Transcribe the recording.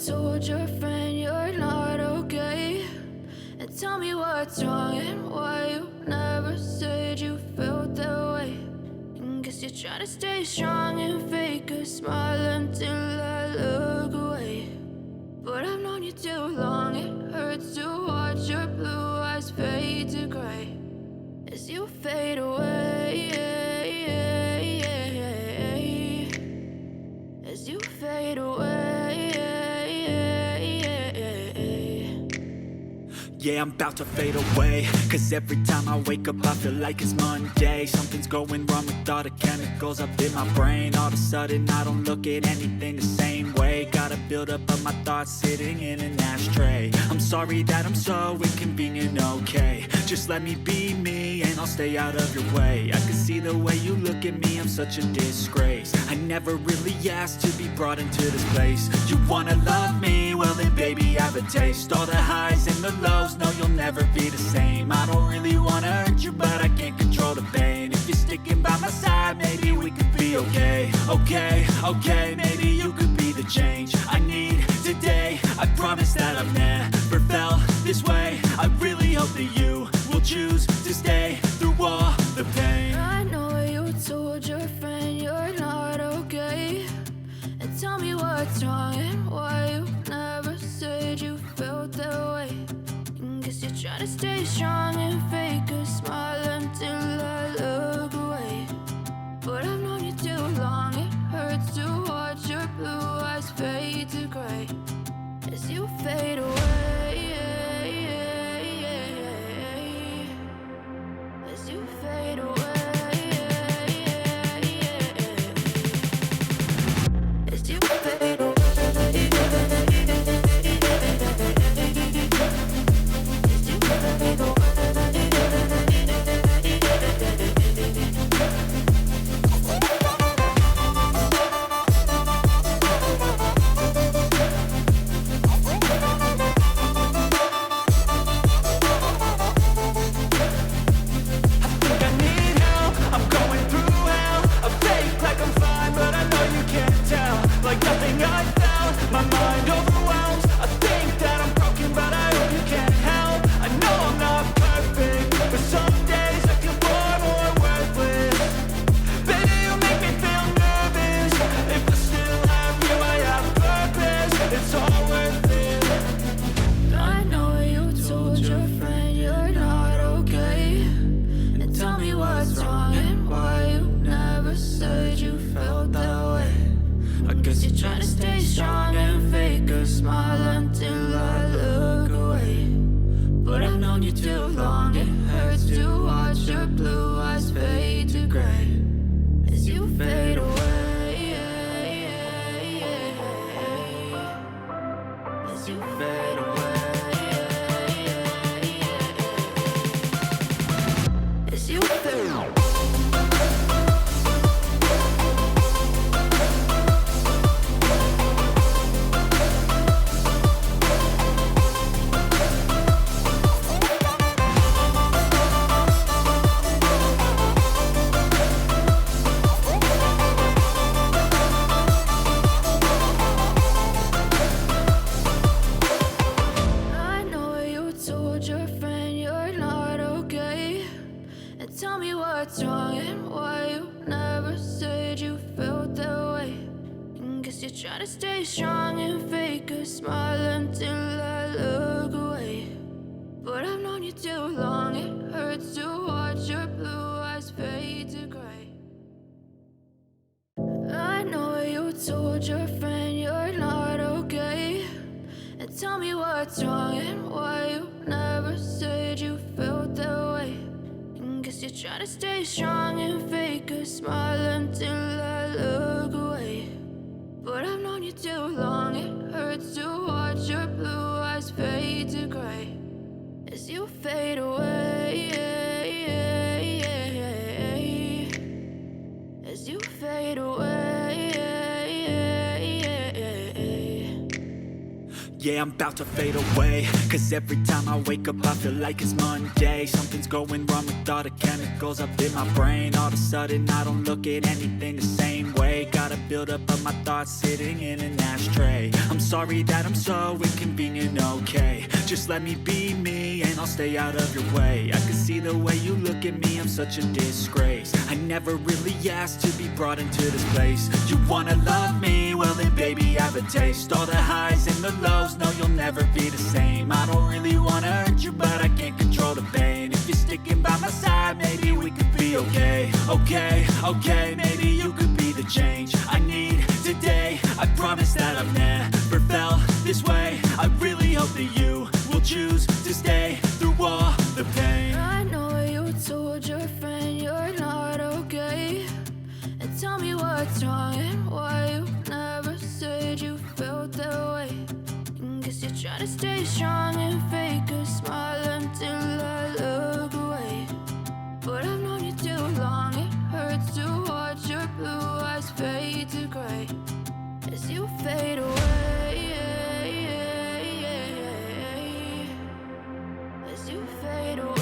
told your friend you're not okay? And tell me what's wrong and why you never said you felt that way. And guess you're trying to stay strong and fake a smile until I look away. But I've known you too long, it hurts to watch your blue eyes fade to gray as you fade away, as you fade away. Yeah, I'm about to fade away, cause every time I wake up I feel like it's Monday. Something's going wrong with all the chemicals up in my brain. All of a sudden I don't look at anything the same way. Gotta build up of my thoughts sitting in an ashtray. I'm sorry that I'm so inconvenient, okay? Just let me be me and I'll stay out of your way. I can see the way you look at me, I'm such a disgrace. I never really asked to be brought into this place. You wanna love me? Well then baby, have a taste. All the highs and the lows, no, you'll never be the same. I don't really wanna hurt you, but I can't control the pain. If you're sticking by my side, maybe we could be okay. Okay, maybe you could be the change I need today. I promise that I've never felt this way. I really hope that you will choose to stay through all the pain. I know you told your friend you're not okay. And tell me what's wrong and why you never said you felt that way. Guess you're trying to stay strong and fake a smile until I look away. But I've known you too long, it hurts to watch your blue eyes fade to gray as you fade away, as you fade away, as you fade away. Try to stay strong and fake a smile until I look away. But I've known you too long, it hurts to watch your blue eyes fade to gray as you fade away, as you fade away. Yeah, I'm about to fade away, cause every time I wake up I feel like it's Monday. Something's going wrong with all the chemicals up in my brain. All of a sudden I don't look at anything the same way. Gotta build up of my thoughts sitting in an ashtray. I'm sorry that I'm so inconvenient, okay. Just let me be me and I'll stay out of your way. I can see the way you look at me, I'm such a disgrace. I never really asked to be brought into this place. You wanna love me? Well then baby, have a taste. All the highs and the lows, no you'll never be the same. I don't really wanna hurt you, but I can't control the pain. If you're sticking by my side, maybe we could be okay. Okay, okay, maybe you could be the change I need today. I promise that I've never felt this way. I really hope that you will choose to stay through all the pain. I know you told your friend you're not okay, and tell me what's wrong and why you never said you felt that way. Guess you're trying to stay strong and fake a smile until I look away. But I've known you too long, it hurts to watch your blue eyes fade to gray as you fade away, as you fade away.